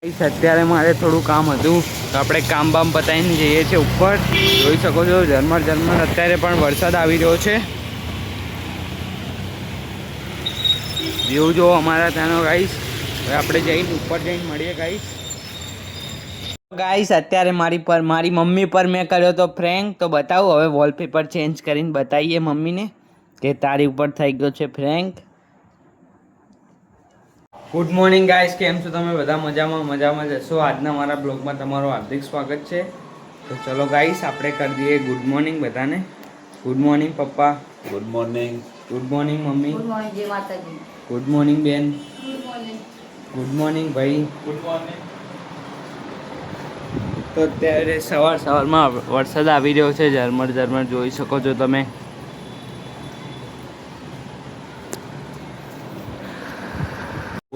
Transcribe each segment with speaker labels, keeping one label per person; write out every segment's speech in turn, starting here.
Speaker 1: અત્યારે મારે થોડું કામ હતું તો આપણે કામ બામ પતાવીને જઈએ છીએ ઉપર. જોઈ શકો છો ઝરમર અત્યારે પણ વરસાદ આવી રહ્યો છે. વ્યૂ જો અમારા ત્યાંનો ગાઈસ. હવે આપણે જઈને ઉપર જઈને મળીએ ગાઈસ. અત્યારે મારી મમ્મી પર મેં કર્યો તો ફ્રેન્ક. તો બતાવું હવે વોલપેપર ચેન્જ કરીને બતાવીએ મમ્મીને કે તારી ઉપર થઈ ગયો છે ફ્રેન્ક. ગુડ મોર્નિંગ ગાઈસ, કેમ છો તમે બધા? મજામાં જશો. આજના મારા બ્લોગમાં તમારું હાર્દિક સ્વાગત છે. તો ચલો ગાઈસ આપણે કરી દઈએ ગુડ મોર્નિંગ બધાને. ગુડ મોર્નિંગ પપ્પા.
Speaker 2: Good morning.
Speaker 1: Good morning mummy.
Speaker 3: Good morning જય માતાજી.
Speaker 1: ગુડ મોર્નિંગ બેન.
Speaker 3: Good morning.
Speaker 1: ગુડ મોર્નિંગ ભાઈ.
Speaker 2: Good morning.
Speaker 1: તો અત્યારે સવારમાં વરસાદ આવી રહ્યો છે. ઝરમર જોઈ શકો છો તમે.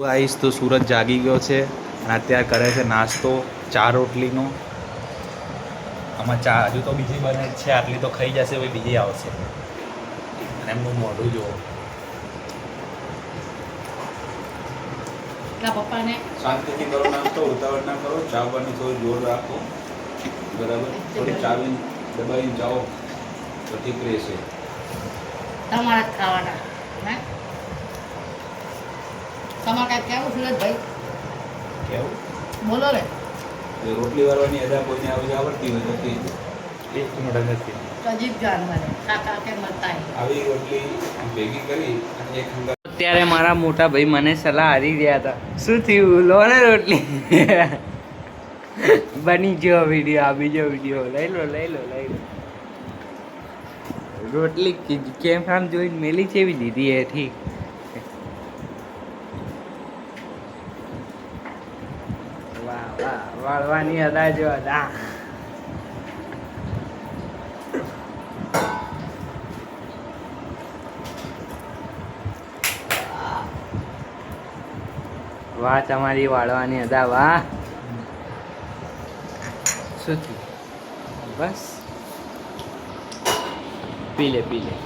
Speaker 2: આવીશ તો સુરત જાગી ગયો છે અને અત્યારે કરે છે નાસ્તો, ચા રોટલીનો. આમાં ચા હજુ તો બીજી બને જ છે, આટલી તો ખાઈ જશે, પછી બીજી આવશે. અને એમનું મોઢું જુઓ.
Speaker 3: પપ્પાને
Speaker 2: શાંતિથી કરો નાસ્તો, ઉતાવળ ના કરો. ચા પાણી થોડું જોર રાખો, બરાબર? થોડી ચાવીને દબાવીને જાઓ તો ઠીક રહેશે.
Speaker 3: તમારા જ ખાવાના હે તમારે કાંઈ કેવું સુરજભાઈ?
Speaker 2: કેવું
Speaker 3: બોલો રે.
Speaker 2: એ રોટલી વાળવાની અદા કોઈને આવડતી હોય તો કે એક મિનિટ નથી.
Speaker 3: અજીબ જાન મને કાકા કે મતા
Speaker 2: આવી રોટલી ભેગી કરી અને એક હંગા.
Speaker 1: અત્યારે મારા મોટા ભાઈ મને સલાહ હારી રહ્યા હતા. શું થયું? લો ને રોટલી. બની ગયો વિડીયો. આ બીજો વિડીયો લઈ લો. રોટલી કેમ આમ જોઈને મેલી ચેવી દીધી એ ઠીક. વાહ વાળવાની અદા જો અદા. વાહ તમારી વાળવાની અદા. વાહ. શું થયું? બસ પી લે.
Speaker 3: તમારે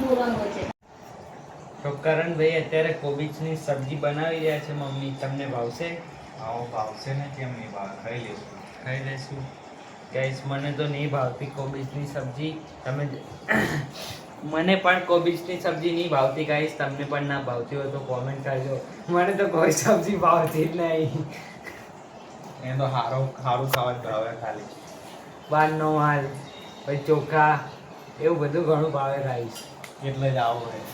Speaker 3: બોલવાનું હોય છે.
Speaker 1: તો કરણભાઈ અત્યારે કોબીજની સબ્જી બનાવી રહ્યા છે મમ્મી. તમને ભાવશે?
Speaker 2: આવો ભાવશે ને, કેમ નહીં ભાવ? ખાઈ લેશું.
Speaker 1: ખાઈ લઈશું. ગાઈસ મને તો નહીં ભાવતી કોબીજની સબ્જી. તમે મને પણ કોબીજની સબ્જી નહીં ભાવતી ગાઈસ. તમને પણ ના ભાવતી હોય તો કોમેન્ટ કરજો. મને તો કોઈ સબ્જી ભાવતી જ નહીં.
Speaker 2: એ તો સારું ખાવા જ ભાવે ખાલી.
Speaker 1: બારનો માલ પછી ચોખા એવું બધું ઘણું ભાવે ગાઈસ.
Speaker 2: એટલે જ આવું હોય.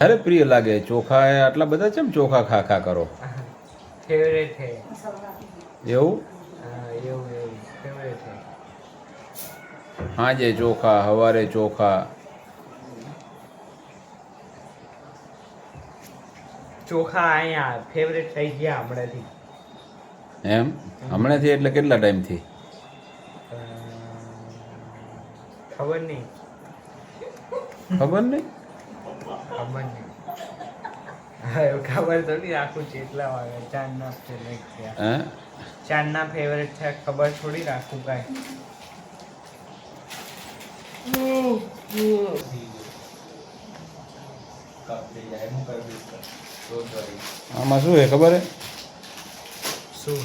Speaker 2: અરે પ્રિય લાગે ચોખા. આટલા બધા કેમ ચોખા ખા કરો?
Speaker 1: ફેવરેટ છે
Speaker 2: એવું?
Speaker 1: એવું ફેવરેટ છે.
Speaker 2: હાજે ચોખા, સવારે ચોખા.
Speaker 1: ચોખા અહીંયા ફેવરેટ થઈ ગયા હમણાંથી.
Speaker 2: એમ? હમણાંથી એટલે કેટલા ટાઈમથી?
Speaker 1: ખબર નહીં. હવે ખબર થોડી રાખું છું એટલા વાગે. ચાંદના ફેવરેટ થયા.
Speaker 2: હે?
Speaker 1: ચાંદના ફેવરેટ થયા ખબર થોડી રાખું કાંઈ.
Speaker 2: આમાં શું છે ખબર હે?
Speaker 1: શું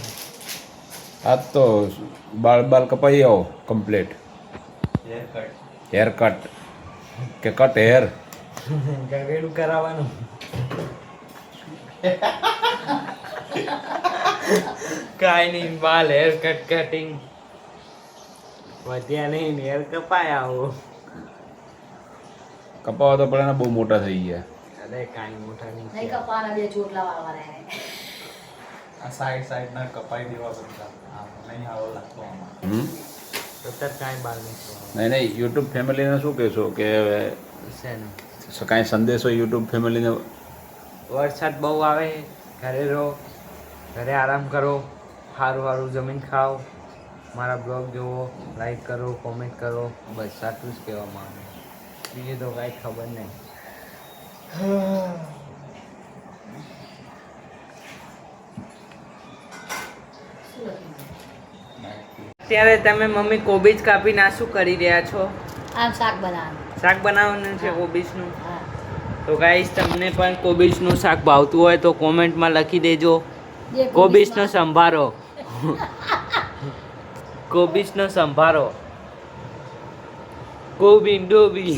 Speaker 2: આજ તો બાલ કપાઈ આવો કમ્પ્લીટ. હેર કટ કે કટ હેર?
Speaker 1: ગગેડું કરાવવાનું. કાંઈ નહીં, બાલ હેર કટિંગ વધ્યા નહીં, હેર કપાય આવો.
Speaker 2: કપાવા તો પણ બહુ મોટા થઈ ગયા.
Speaker 1: અરે કાંઈ મોટા નહીં.
Speaker 3: નહીં કપાના બે ચોટલા વાળવાના.
Speaker 2: આ સાઈડ ના કપાઈ દેવા બધા. નહીં આવો લાગતો આમાં.
Speaker 1: સતત કાંઈ બાલ નહીં.
Speaker 2: નહીં યુટ્યુબ ફેમિલીને શું કહેશો કે
Speaker 1: શેનું?
Speaker 2: કાંઈ સંદેશો યુટ્યુબ ફેમિલીને?
Speaker 1: વરસાદ બહુ આવે, ઘરે રહો, ઘરે આરામ કરો, સારું જમીન ખાઓ, મારા બ્લોગ જુઓ, લાઈક કરો, કોમેન્ટ કરો. બસ આટલું જ કહેવા માંગુ. બીજું તો કાંઈ ખબર નહીં. અત્યારે તમે મમ્મી કોબીજ કાપીને આ શું કરી રહ્યા છો?
Speaker 3: આમ શાક બનાવવાનું.
Speaker 1: શાક બનાવવાનું છે કોબીજનું.
Speaker 3: હા.
Speaker 1: તો ગાઈસ તમને પણ કોબીજનું શાક ભાવતું હોય તો કોમેન્ટમાં લખી દેજો.
Speaker 3: જે
Speaker 1: કોબીજનો સંભારો. કોબીજનો સંભારો. કોબી ડોબી.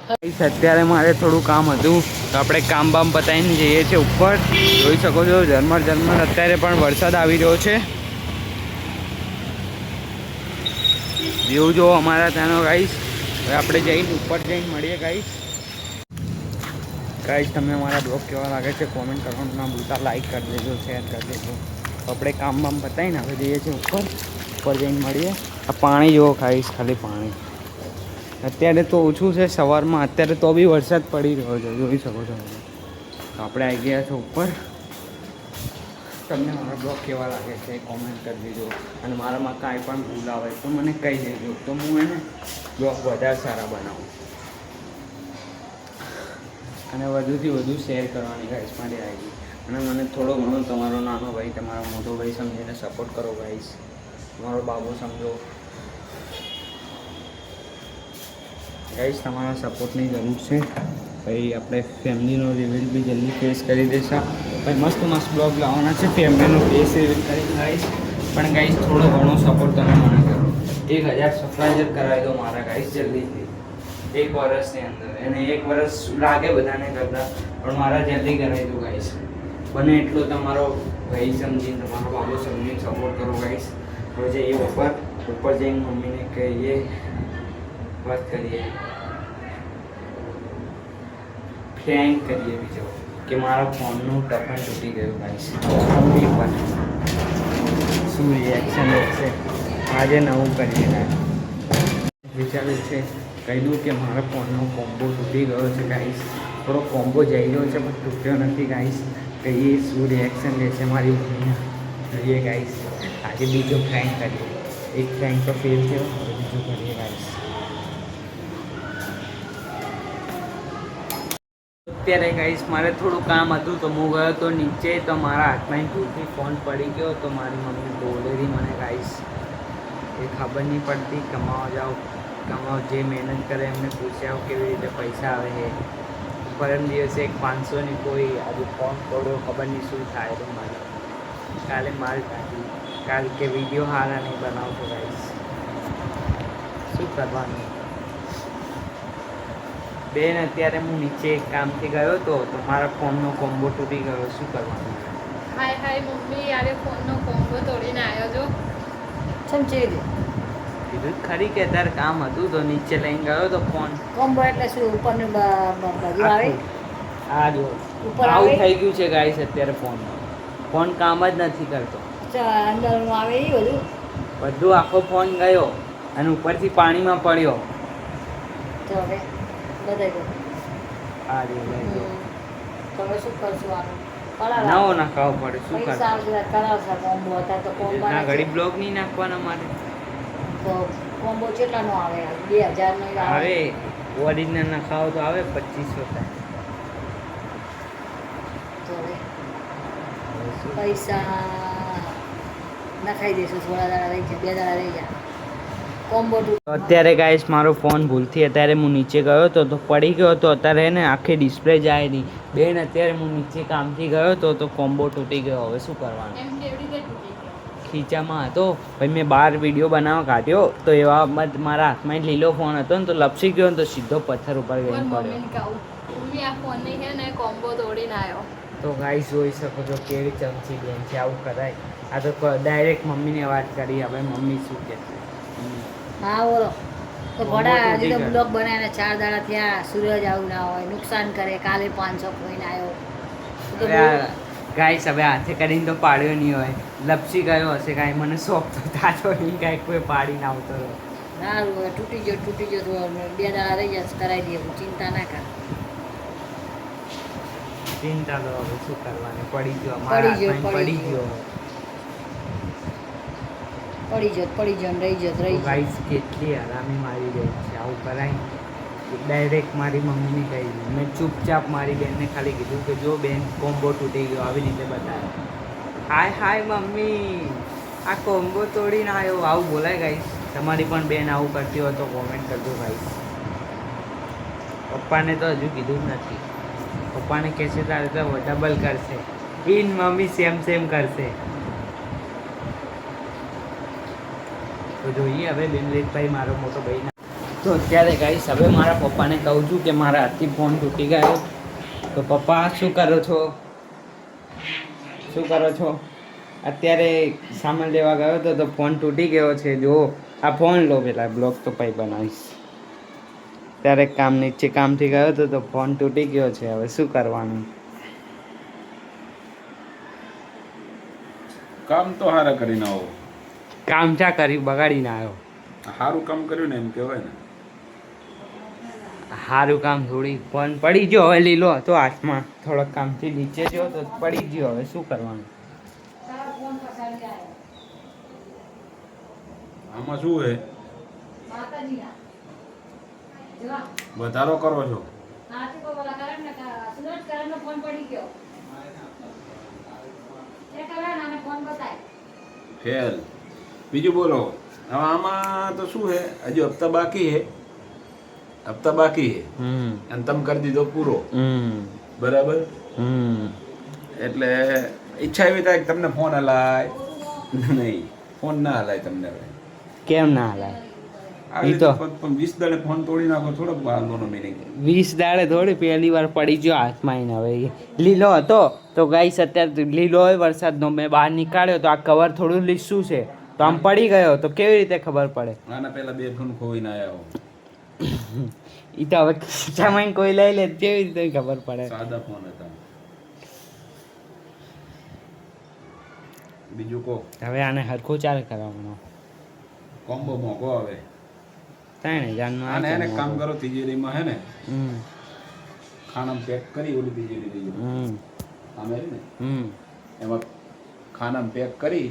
Speaker 1: ગાઈસ અત્યારે મારે થોડું કામ હતું તો આપણે કામ બામ પતાવીને જઈએ છીએ ઉપર. જોઈ શકો છો ઝરમર ઝરમર અત્યારે પણ વરસાદ આવી રહ્યો છે. વ્યૂ જો અમારા ત્યાંનો ગાઈસ. હવે આપણે જઈને ઉપર જઈને મળીએ ગાઈસ. ગાઈસ તમને મારા બ્લોગ કેવા લાગે છે કોમેન્ટ કરવાનું ના ભૂલતા, લાઈક કરી દેજો, શેર કરી દેજો. આપણે કામ બામ પતાવીને હવે જઈએ છીએ ઉપર જઈને મળીએ. આ પાણી જુઓ ગાઈસ, ખાલી પાણી. અત્યારે તો ઓછું છે સવારમાં, અત્યારે તો બી વરસાદ પડી રહ્યો છે, જોઈ શકો છો. તો આપણે આવી ગયા છો ઉપર. તમને મારા બ્લોગ કેવા લાગે છે કોમેન્ટ કરી દેજો, અને મારામાં કાંઈ પણ ભૂલ આવે તો મને કહી દેજો, તો હું એને બ્લોગ વધારે સારા બનાવું અને વધુથી વધુ શેર કરવાની ગાઈસ મારી આવી. અને મને થોડો ઘણો તમારો નાનો ભાઈ તમારો મોટો ભાઈ સમજીને સપોર્ટ કરો ગાઈસ. તમારો બાબો સમજો ગાઈસ, તમારા સપોર્ટની જરૂર છે. ભાઈ આપણે ફેમિલીનો રિવીલ બી જલ્દી ફેસ કરી દેશા. ભાઈ મસ્ત મસ્ત બ્લોગ લાવવાના છે ફેમિલીનો ફેસ રિવીલ કરી ગાઈસ. પણ ગાઈસ થોડો ઘણો સપોર્ટ તમે મને કરો. 1000 સબસ્ક્રાઈબર કરાવી દો મારા ગાઈસ જલ્દીથી, 1 વર્ષની અંદર. એને 1 વર્ષ લાગે બધાને કરતા, પણ મારા જલ્દી કરાવી દો ગાઈસ. બને એટલો તમારો ભાઈ સમજીને તમારો બાબો સમજીને સપોર્ટ કરો ગાઈસ. હવે જઈએ ઉપર જઈને મમ્મીને કહીએ, વાત કરીએ, ફ્રેન્ક કરીએ બીજો કે મારા ફોનનું ટપણ તૂટી ગયું ગાઈસ. મમ્મી પર શું રિએક્શન છે આજે નવું કરીએ ગાઈસ. વિચાર્યું છે કહી દઉં કે મારા ફોનનો કોમ્બો તૂટી ગયો છે ગાઈસ. થોડો કોમ્બો જઈ ગયો છે પણ તૂટ્યો નથી ગાઈસ. કહીએ શું રિએક્શન લે છે મારી મમ્મીના, જોઈએ ગાઈસ. આજે બીજો ફ્રેન્ક કરીએ. એક ફ્રેન્ક તો ફેલ થયો, હવે બીજું કરીએ ગાઈસ. અત્યારે ગાઈસ મારે થોડું કામ હતું તો હું ગયો તો નીચે, તો મારા હાથમાં ભૂલથી ફોન પડી ગયો. તો મારી મમ્મી બોલેલી મને ગાઈસ, એ ખબર નહીં પડતી. કમાઓ જે મહેનત કરે એમને પૂછ્યા કેવી રીતે પૈસા આવે છે. પરમ દિવસે એક 500ની કોઈ આજે ફોન પડ્યો, ખબર નહીં શું થાય. તો મારે કાલે માલ કાઢી, કાલ કે વિડીયો હારા નહીં બનાવતો ગાઈસ, શું કરવાનું. બેન અત્યારે હું નીચે એક કામથી ગયો હતો તો મારા ફોનનો કોમ્બો તૂટી ગયો, શું કરવાનું.
Speaker 4: હાય મમ્મી, યારે ફોનનો કોમ્બો તોડીને આવ્યો છો.
Speaker 3: સમજી દે
Speaker 1: કીધું ખરી કે તારે કામ હતું તો નીચે લઈને ગયો તો ફોન.
Speaker 3: કોમ્બો એટલે શું ઉપરની બાજુ આવે
Speaker 1: આ જો
Speaker 3: ઉપર
Speaker 1: આવું
Speaker 3: આવે?
Speaker 1: થઈ ગયું છે ગાઈસ અત્યારે ફોન કામ જ નથી કરતો.
Speaker 3: અંદરનું આવે એ
Speaker 1: બધું આખો ફોન ગયો અને ઉપરથી પાણીમાં પડ્યો.
Speaker 3: તો હવે બધાય ગયો.
Speaker 1: આ જો
Speaker 3: તમે શું કરશું આનું?
Speaker 1: નવો નાખાવો પડે, શું
Speaker 3: પૈસા
Speaker 1: કરવું.
Speaker 3: આવશે કરાવશે કોમ્બો હતા તો કોમ્બો
Speaker 1: ના ઘડી બ્લોક નહીં નાખવાના મારે.
Speaker 3: તો કોમ્બો કેટલાનો આવે? 2000 નો આવે.
Speaker 1: હવે ઓરિજિનલ નાખાવો તો આવે 2500 થાય.
Speaker 3: તો હવે પૈસા નખાઈ દઈશું, થોડા દાડા રહી જાય, 2 દાડા રહી જાય. કોમ્બો
Speaker 1: અત્યારે ગાઈસ મારો ફોન ભૂલથી અત્યારે હું નીચે ગયો હતો તો પડી ગયો હતો. અત્યારે ને આખી ડિસ્પ્લે જાય નહીં. બેન અત્યારે હું નીચે કામથી ગયો હતો તો કોમ્બો તૂટી ગયો, હવે શું કરવાનું.
Speaker 4: એમ કેવી રીતે તૂટી ગયો?
Speaker 1: ખીચામાં હતો ભાઈ, મેં બહાર વિડીયો બનાવવા કાઢ્યો તો એવામાં મારા હાથમાં લીલો ફોન હતો ને તો લપસી ગયો ને તો સીધો પથ્થર ઉપર
Speaker 4: પણ
Speaker 1: ગઈને પડ્યો.
Speaker 4: મમ્મીને કહું, મમ્મી આ ફોનની છે ને કોમ્બો તોડીને આવ્યો.
Speaker 1: તો ગાઈસ જોઈ શકો છો કેવી ચમચી બેન છે, આવું કરાય. આ તો ડાયરેક્ટ મમ્મીને વાત કરી, હવે મમ્મી શું કહે છે.
Speaker 3: હા બોલો. તો
Speaker 1: કોમ્બો
Speaker 3: ભડા
Speaker 1: તૂટી
Speaker 3: હજી તો
Speaker 1: ગયો.
Speaker 3: બ્લોક બનાવીને 4 દાડા થયા. સૂરજ આવું ના હોય, નુકસાન કરે. કાલે 500 કોઈને આવ્યો તો
Speaker 1: હવે આ ગાઈસ હવે હાથે કરીને તો પાડ્યો નહીં હોય, લપસી ગયો હશે કાંઈ, મને શોખ તો થતો નહીં કાંઈ કોઈ પાડીને આવતો રહ્યો.
Speaker 3: સારું હવે તૂટી ગયો તો 2 દાડા રહી જશે, કરાવી દઈએ, ચિંતા ના કર.
Speaker 1: ચિંતા તો હવે શું કરવાની, પડી ગયો મારા
Speaker 3: પડી ગયો,
Speaker 1: હાથમાં પડી ગયો.
Speaker 3: પડી ગયો ને રહી જત
Speaker 1: ગાઈસ કેટલી હરામી મારી ગઈ છે, આવું કરાય. ડાયરેક્ટ મારી મમ્મીને કહી દીધું. મેં ચૂપચાપ મારી બેનને ખાલી કીધું કે જો બેન કોમ્બો તૂટી ગયો, આવી રીતે બતાવ્યો. હાય મમ્મી આ કોમ્બો તોડીને આવ્યો, આવું બોલાય ગાઈસ. તમારી પણ બેન આવું કરતી હોય તો કોમેન્ટ કરજો ભાઈ. પપ્પાને તો હજુ કીધું જ નથી. પપ્પાને કહેશે તારે તો ડબલ કરશે. ઇન મમ્મી સેમ કરશે. તો જોઈએ હવે બિમલેશભાઈ મારો મોટો ભાઈ. તો અત્યારે ગાઈસ હવે મારા પપ્પાને કહું છું કે મારા હાથથી ફોન તૂટી ગયો. તો પપ્પા શું કરો છો? અત્યારે સામાન લેવા ગયો હતો તો ફોન તૂટી ગયો છે. જો આ ફોન લો પેલા બ્લોગ તો પાઈ બનાવીશ. ત્યારે કામ નીચે કામથી ગયો હતો તો ફોન તૂટી ગયો છે. હવે શું કરવાનું?
Speaker 2: કામ તો હારા કરીને આવો.
Speaker 1: કામ ચા કર્યું બગાડીને આવ્યો.
Speaker 2: સારું કામ કર્યું ને એમ કહેવાય ને.
Speaker 1: સારું કામ થોડી ફોન પડી ગયો હવે લીલો હતો હાથમાં. થોડોક કામથી નીચે ગયો તો પડી ગયો. હવે શું કરવાનું?
Speaker 2: આમાં શું છે? વધારો કરો છો. ફેલ. બીજું બોલો. હવે આમાં તો શું છે, હજુ હપ્તા બાકી છે. અને તમે કરી દીધો પૂરો. બરાબર. એટલે ઈચ્છા એવી થાય કે તમને ફોન હલાય નહીં. ફોન ના હલાય તમને. હવે
Speaker 1: કેમ ના હલાય?
Speaker 2: આવી તો પણ 20 દાડે ફોન તોડી નાખો. થોડોક વાંધોનો મિનિંગ.
Speaker 1: 20 દાડે થોડી પહેલી વાર પડી ગયો હાથમાં એને. હવે લીલો હતો તો ગાઈસ અત્યારે લીલો હોય વરસાદનો મેં બહાર નીકાળ્યો તો આ કવર થોડું લીસું છે તો આમ પડી ગયો તો કેવી રીતે ખબર પડે?
Speaker 2: આના પહેલા 2 ફોન ખોઈને આવ્યા.
Speaker 1: એ તો હવે ખીચામાં કોઈ લઈ લે કેવી રીતે ખબર પડે?
Speaker 2: સાદા ફોન હતા. બીજું કહો.
Speaker 1: હવે આને હરખું ચાલે કરવાનો.
Speaker 2: કોમ્બો મોંઘો આવે.
Speaker 1: 3000
Speaker 2: આને એને કામ કરો તિજોરીમાં હે ને ખાનામાં પેક કરી ઓલી તિજોરી લઈ જાઓ. આમે ને એમાં ખાનામાં પેક કરી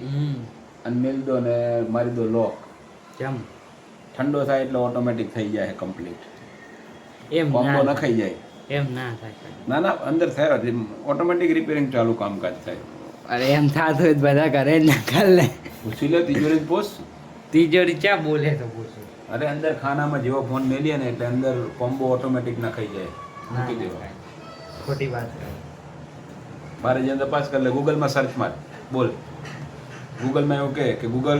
Speaker 2: અને મેલ દો ને મારી દો લોક.
Speaker 1: કેમ?
Speaker 2: ઠંડો થાય એટલે ઓટોમેટિક થઈ જાય કમ્પ્લીટ.
Speaker 1: એમ
Speaker 2: કોમ્બો નખાઈ જાય.
Speaker 1: એમ ના થાય.
Speaker 2: ના અંદર થાય ઓટોમેટિક રિપેરિંગ ચાલુ કામકાજ થાય.
Speaker 1: અરે એમ થાત હોય બધા ઘરે જ ના કર લે.
Speaker 2: પૂછી લે તિજોરી પોસ.
Speaker 1: તિજોરી ક્યાં બોલે તો પૂછું.
Speaker 2: અરે અંદર ખાનામાં જેવો ફોન મેલીએ ને એટલે અંદર કોમ્બો ઓટોમેટિક નખાઈ જાય. મૂકી દેવા.
Speaker 1: ખોટી વાત કરે.
Speaker 2: મારે જેમ તપાસ કરી લે. ગૂગલમાં સર્ચ માર. બોલ. ગૂગલમાં એવું કહે કે ગૂગલ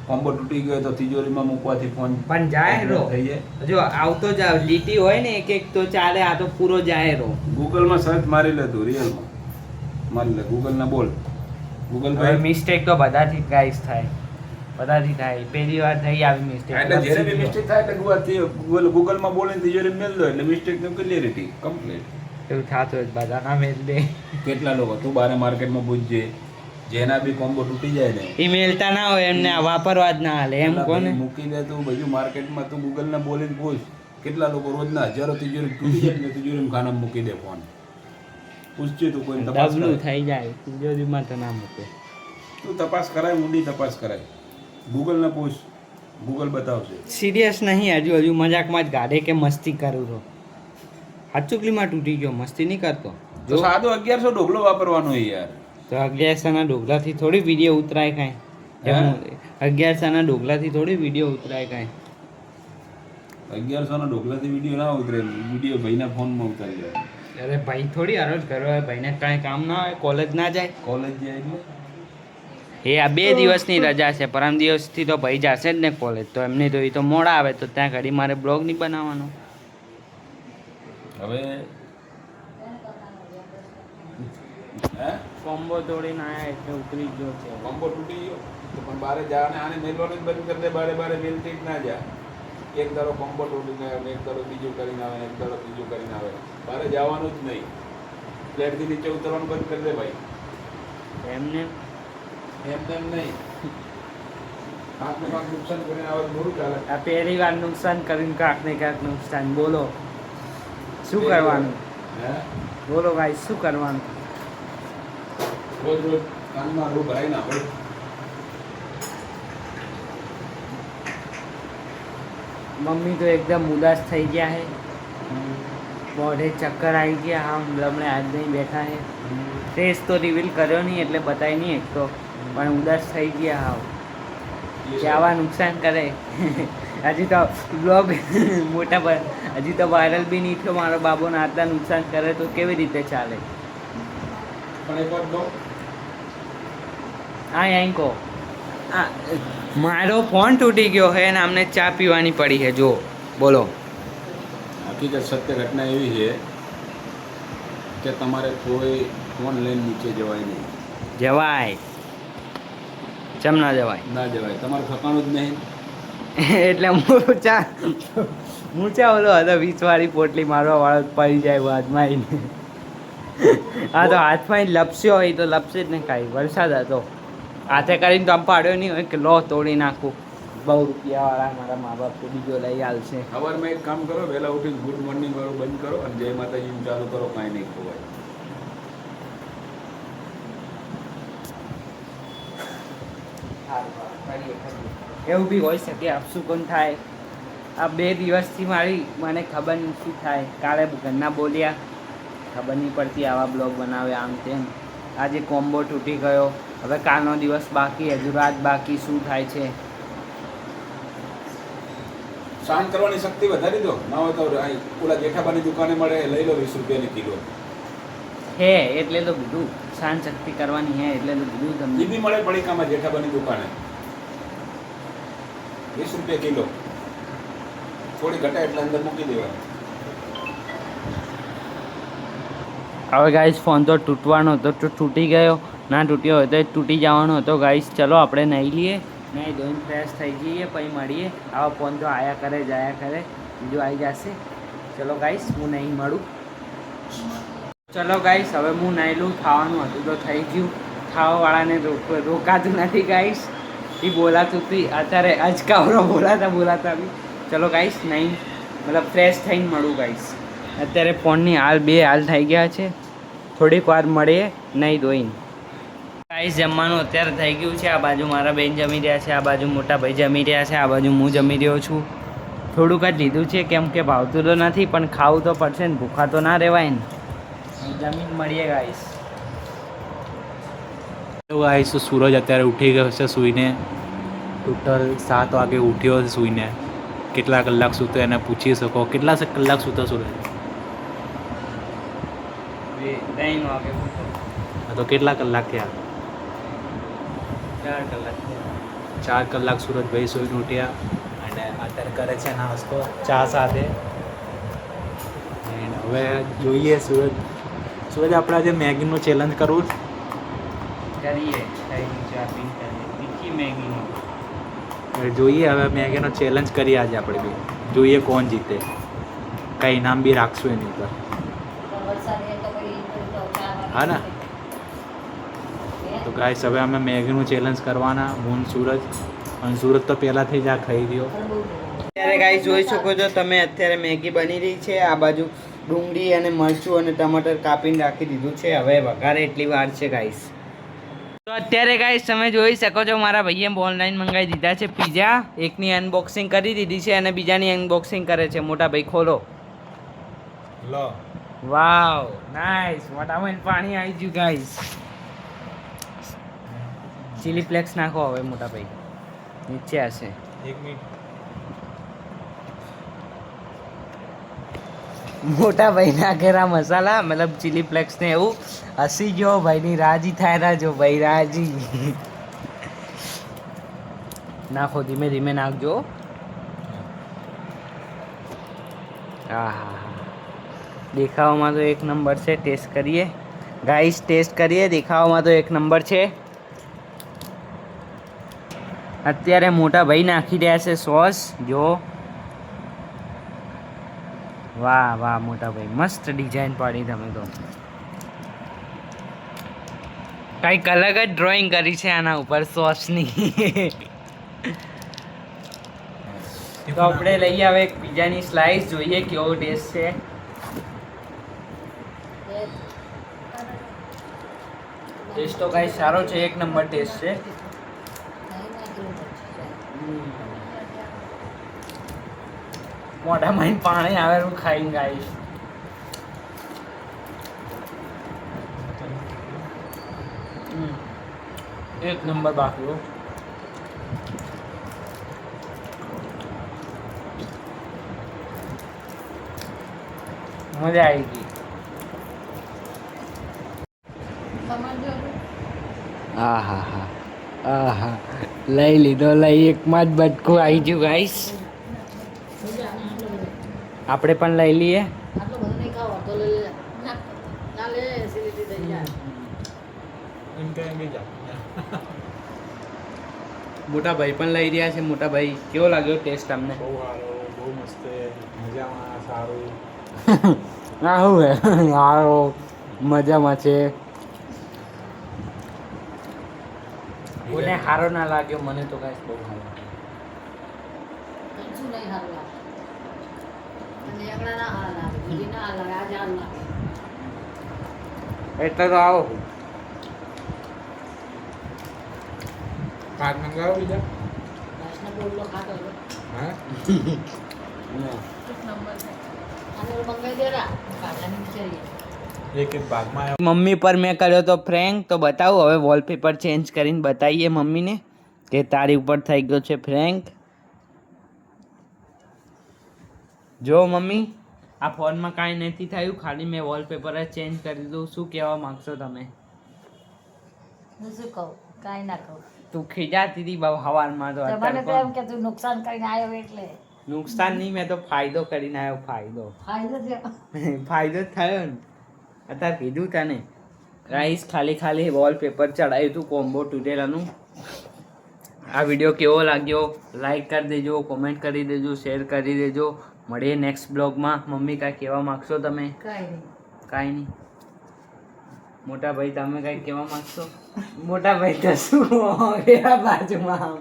Speaker 2: કોમ્બો તૂટી ગયો તો તિજોરીમાં મૂકવાથી ફોન
Speaker 1: પણ જાહેરો
Speaker 2: થઈ જાય.
Speaker 1: જો આવતો જ લીટી હોય ને એક તો ચાલે. આ તો પૂરો જાહેરો.
Speaker 2: ગૂગલમાં સર્ચ મારી લે તું. રિયલમાં મારી લે. ગૂગલના બોલ. ગૂગલ
Speaker 1: હવે
Speaker 2: ભાઈ
Speaker 1: મિસ્ટેક તો બધાથી ગાઈસ થાય. બધાથી થાય. પહેલી વાર થઈ આવી મિસ્ટેક.
Speaker 2: એટલે જ્યારે બી મિસ્ટેક થાય એટલે ગૂગલમાં બોલીને તિજોરી મેલ દો એટલે મિસ્ટેકની ક્લિયરિટી કમ્પ્લીટ.
Speaker 1: એવું થતું હોય બધાના મેલ દે.
Speaker 2: કેટલા લોકો તું બારે માર્કેટમાં પૂછજે જેના બી કોમ્બો તૂટી જાય ને
Speaker 1: એ મેલતા ના હોય એમને વાપરવા જ ના હાલે. એમ કોને
Speaker 2: મૂકી દે તું બધું માર્કેટમાં તું ગૂગલને બોલીને પૂછ. કેટલા લોકો રોજના હજારો તિજોરી તૂટી જાય એટલે તિજોરીમાં ખાનામાં મૂકી દે ફોન. પૂછજે તું કોઈ તપાસ
Speaker 1: ડબલું થઈ જાય તિજોરીમાં તો ના મૂકે.
Speaker 2: તું તપાસ કરાય. ઊંડી તપાસ કરાય. ગૂગલને પૂછ. ગૂગલ બતાવશે.
Speaker 1: સિરિયસ નહીં. હજુ મજાકમાં જ ગાડે કે મસ્તી કરું છું. હાચુકલીમાં તૂટી ગયો. મસ્તી નહીં કરતો.
Speaker 2: તો સાદો 1100 ઢોકલો વાપરવાનો યાર.
Speaker 1: તો 1100ના ઢોકલાથી થોડી વિડીયો ઉતરાય કાંઈ. 1100ના ઢોકલાથી થોડી વિડીયો ઉતરાય કાંઈ.
Speaker 2: 1100ના ઢોકલાથી વિડીયો ના ઉતરે. વિડીયો ભાઈના ફોનમાં ઉતારી જાય.
Speaker 1: અરે ભાઈ થોડી હરોજ કરવા. ભાઈને કાંઈ કામ ના હોય. કોલેજ ના જાય.
Speaker 2: કોલેજ જાય એટલે
Speaker 1: એ આ 2 દિવસની રજા છે. પરમ દિવસથી તો ભાઈ જશે જ ને કોલેજ. તો એમની તો એ તો મોડા આવે તો ત્યાં ઘડી મારે બ્લોગ નહીં બનાવવાનો.
Speaker 2: હવે
Speaker 1: કોમ્બો તોડીને આયા એટલે ઉતરી ગયો છે.
Speaker 2: કોમ્બો તૂટી ગયો તો પણ બારે જા ને આને મેલવાનું જ બંધ કરી દે. બારે મેલતી જ ના જા. એક દાડો કોમ્બો તૂટીને આવે, એક દાડો બીજું કરીને આવે, એક દાડો બીજું કરીને આવે. બારે જવાનું જ નહીં. ફ્લેટથી નીચે ઉતરવાનું બંધ કરી દે ભાઈ.
Speaker 1: એમને
Speaker 2: એમ નહીં. કાંકને કાંક નુકસાન કરીને આવે થોડું ચાલે.
Speaker 1: આ પહેલી વાર નુકસાન કરીને કાંક ને કાંક નુકસાન. બોલો શું કરવાનું?
Speaker 2: હે
Speaker 1: બોલો ભાઈ શું કરવાનું?
Speaker 2: રોજ કાનમાં રૂ ભરાઈ ના ભાઈ.
Speaker 1: મમ્મી તો એકદમ ઉદાસ થઈ ગયા છે. મોઢે ચક્કર આવી ગયા. આમ લમણે હાથ નહીં બેઠા છે. ફેસ તો રિવીલ કર્યો નહીં એટલે બતાવી નહીં એક તો. પણ ઉદાસ થઈ ગયા. હાવ કે આવા નુકસાન કરે. હજી તો બ્લોગ મોટા પર હજી તો વાયરલ બી નહીં થયો. મારો બાબોને આટલા નુકસાન કરે તો કેવી રીતે ચાલે?
Speaker 2: પણ એક વાર કહો,
Speaker 1: હા અહીં કહો. મારો ફોન તૂટી ગયો છે અને અમને ચા પીવાની પડી છે. જો બોલો.
Speaker 5: હકીકત સત્ય ઘટના એવી છે કે તમારે કોઈ ફોન લઈને નીચે જવાય નહીં.
Speaker 1: જવાય. ચમ ના જવાય?
Speaker 5: ના જવાય, તમારું ઠકાણું જ નહીં.
Speaker 1: એટલે હું ચા ઓલો હતો 20 વાળી પોટલી મારવા વાળો પડી જાય હાથમાં આવીને. હા તો હાથમાં લપસ્યો હોય તો લપસે જ ને કાંઈ. વરસાદ હતો હાથે કરીને તો આમ પાડ્યો નહીં હોય કે લો તોડી નાખું. બહુ રૂપિયાવાળા મારા મા બાપ તો બીજો લઈ આવશે.
Speaker 5: સવારમાં એક કામ કરો, વહેલા ઉઠીને ગુડ મોર્નિંગ વાળું બંધ કરો અને જય માતાજી ચાલુ કરો, કાંઈ નહીં ખોવાય.
Speaker 1: એવું બી હોઈ શકે. અપશુકન થાય. આ 2 દિવસથી મને ખબર નહીં શું થાય. કાલે ઘરના બોલ્યા, ખબર નહીં પડતી, આવા બ્લોગ બનાવે આમ તેમ. આજે કોમ્બો તૂટી ગયો. હવે કાલનો દિવસ બાકી, હજુ રાત બાકી. શું થાય છે?
Speaker 5: શાંત કરવાની શક્તિ વધારી દો. ના હોય તો ઓલા જેઠાબાની દુકાને મળે, લઈ લો 20 રૂપિયાની કિલો.
Speaker 1: હે એટલે તો બધું શાંત શક્તિ કરવાની હે એટલે તો બધું તમને
Speaker 5: એ બી મળે પડીકામાં જેઠાબાની દુકાને, 20 રૂપિયા કિલો. થોડી ઘટાય એટલે અંદર મૂકી દેવાની.
Speaker 1: હવે ગાઈસ ફોન તો તૂટવાનો હતો તો તૂટી ગયો. ના તૂટ્યો હોય તો તૂટી જવાનો હતો. ગાઈસ ચલો આપણે નહીં લઈએ, નહીં ધોઈને ફ્રેશ થઈ જઈએ, પછી મળીએ. આવો ફોન તો આયા કરે જાયા કરે, બીજું આવી જશે. ચલો ગાઈસ હું નહીં મળું. ચલો ગાઈસ હવે હું નહીં લઉં. ખાવાનું હતું તો થઈ ગયું. ખાવાવાળાને રોકાતું નથી ગાઈસ. એ બોલાતું હતી અત્યારે અચકાવરો બોલાતા બી. ચલો ગાઈસ નહીં મતલબ ફ્રેશ થઈને મળું ગાઈસ. અત્યારે ફોનની હાલ થઈ ગયા છે. થોડીક વાર મળીએ નહીં ધોઈને. ગાઈસ જમવાનું અત્યારે થઈ ગયું છે. આ બાજુ મારા બેન જમી રહ્યા છે, આ બાજુ મોટા ભાઈ જમી રહ્યા છે, આ બાજુ હું જમી રહ્યો છું. થોડુંક જ લીધું છે કેમ કે ભાવતું તો નથી પણ ખાવું તો પડશે ને, ભૂખા તો ના રહેવાય ને. જમીન મળીએ ગાઈસ.
Speaker 2: ગાઈસ તો સૂરજ અત્યારે ઉઠી ગયો છે સૂઈને. ટોટલ 7 વાગે ઉઠ્યો છે સૂઈને. કેટલા કલાક સૂતો એને પૂછી શકો. કેટલા કલાક સૂતો સૂરજ?
Speaker 1: 3 વાગે
Speaker 2: તો કેટલા કલાક થયા?
Speaker 1: 4 કલાક.
Speaker 2: 4 કલાક સુરજભાઈ સૂઈને ઉઠ્યા અને અત્યારે કરે છે નાસ્તો ચા સાથે. અને હવે જોઈએ સૂરજ આપણે આજે મેગીનું ચેલેન્જ કરવું
Speaker 1: કરીએ. તીખી મેગીનો
Speaker 2: જોઈએ. હવે મેગીનો ચેલેન્જ કરીએ આજે આપણે બી. જોઈએ કોણ જીતે. કંઈ ઇનામ બી રાખશું એની ઉપર. હા ને? તો ગાઈસ હવે અમે મેગીનું ચેલેન્જ કરવાના, હું ને સૂરજ. અને સૂરજ તો પહેલાંથી જ આ ખાઈ રહ્યો.
Speaker 1: અત્યારે ગાઈસ જોઈ શકો છો તમે, અત્યારે મેગી બની રહી છે. આ બાજુ ડુંગળી અને મરચું અને ટમાટર કાપીને રાખી દીધું છે. હવે વઘારે એટલી વાર છે ગાઈસ. તો અત્યારે ગાઈસ તમે જોઈ શકો છો મારા ભાઈએ ઓનલાઈન મંગાવી દીધા છે પિઝા. એકની અનબોક્સિંગ કરી દીધી છે અને બીજાની અનબોક્સિંગ કરે છે. મોટા ભાઈ ખોલો.
Speaker 2: લો
Speaker 1: વાવ નાઈસ. મોટામાં પાણી આવી ગયું ગાઈસ. ચીલી ફ્લેક્સ નાખો હવે મોટા ભાઈ, નીચે હશે.
Speaker 2: 1 મિનિટ.
Speaker 1: મોટા ભાઈ નાખેલા મસાલા મતલબ ચીલી ફ્લેક્સ ને એવું. હસી ગયો ભાઈની રાજી થાય રાજો ભાઈ રાજી. નાખો ધીમે ધીમે નાખજો. હા દેખાવામાં તો એક નંબર છે. ટેસ્ટ કરીએ ગાઈસ, ટેસ્ટ કરીએ. દેખાવામાં તો એક નંબર છે. અત્યારે મોટા ભાઈ નાખી રહ્યા છે સોસ. જો વાહ વાહ મોટા ભાઈ, મસ્ત ડિઝાઇન પાડી તમે તો. કંઈક અલગ જ ડ્રોઈંગ કરી છે આના ઉપર સોસની. તો આપણે લઈએ હવે એક પિઝાની સ્લાઇસ, જોઈએ કેવો ટેસ્ટ છે. ટેસ્ટ તો કાંઈ સારો છે, એક નંબર ટેસ્ટ છે. મોઢામાં પાણી આવેલું ખાઈને ગાઈશ. એક નંબર બાકી. મજા આવી ગઈ.
Speaker 4: તમારે જો
Speaker 1: હા હા હા હા હા લઈ લીધો લઈ એકમાં જ બટકું આવી ગયું ગાઈસ. આપણે પણ લઈ લઈએ.
Speaker 3: આટલું બધું નહીં ખાવા તો લઈ લે ના લે એસિડિટી થઈ જાય.
Speaker 2: એમ કે બી જાઓ.
Speaker 1: મોટા ભાઈ પણ લઈ રહ્યા છે. મોટા ભાઈ કેવો લાગ્યો ટેસ્ટ તમને?
Speaker 2: બહુ સારો, બહુ મસ્ત, મજામાં, સારું.
Speaker 1: હા શું હે સારો મજામાં છે. કોને સારો ના લાગ્યો? મને તો ગાઈસ બહુ સારો લાગ્યો.
Speaker 3: શું નહીં સારું લાગે અને એકડા ના હાલ લાગે બીજી ના હાલ લાગે આજે હાલ લાગે.
Speaker 1: એટલે તો આવો.
Speaker 2: ભાત મંગાવો બીજા?
Speaker 3: દસનો બોલલો ખાતો હતો
Speaker 2: હા
Speaker 4: એક નંબર છે.
Speaker 3: આને મંગાવી દેરા કાઢાની વિચારીએ.
Speaker 2: એક ભાગમાં
Speaker 1: મમ્મી પર મેં કર્યો તો ફ્રેન્ક તો બતાવું હવે વોલપેપર ચેન્જ કરીને બતાવીએ મમ્મીને કે તારી ઉપર થઈ ગયો છે ફ્રેન્ક. જો મમ્મી આ ફોનમાં કાંઈ નથી થયું, ખાલી મેં વોલપેપર જ ચેન્જ કરી દીધું. શું કહેવા માગશો તમે?
Speaker 3: હું શું કહું? કાંઈ ના કહું.
Speaker 1: તું ખીજાતી હતી બહુ હવારમાં તો
Speaker 3: તમને
Speaker 1: અત્યારે
Speaker 3: તો એમ
Speaker 1: પણ
Speaker 3: કે તું નુકસાન કરીને આવ્યો એટલે
Speaker 1: નુકસાન નહીં, મેં તો ફાયદો કરીને આવ્યો. ફાયદો
Speaker 3: ફાયદો થયો.
Speaker 1: ફાયદો જ થયો ને. અત્યારે કીધું તને ગાઈસ ખાલી વોલપેપર ચડાવ્યું હતું કોમ્બો તૂટેલાનું. આ વિડીયો કેવો લાગ્યો લાઈક કરી દેજો, કોમેન્ટ કરી દેજો, શેર કરી દેજો. મળીએ નેક્સ્ટ બ્લોગમાં. મમ્મી કાંઈ કહેવા માગશો તમે?
Speaker 3: કાંઈ નહીં.
Speaker 1: કાંઈ નહીં. મોટા ભાઈ તમે કાંઈ કહેવા માગશો? મોટા ભાઈ તો શું એના બાજુમાં આમ.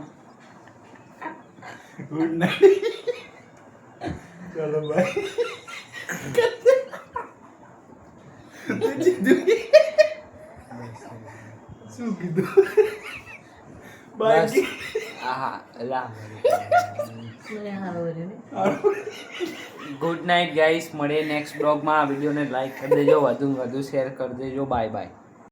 Speaker 2: Good night. ચલો બાય. શું કીધું? બાય.
Speaker 1: બસ હા લા
Speaker 3: શું એ હારું રહ્યું ને?
Speaker 1: Good night guys. મળીએ નેક્સ્ટ બ્લોગમાં. આ વિડીયોને લાઈક કરી દેજો, વધુ ને વધુ શેર કરી દેજો. Bye bye.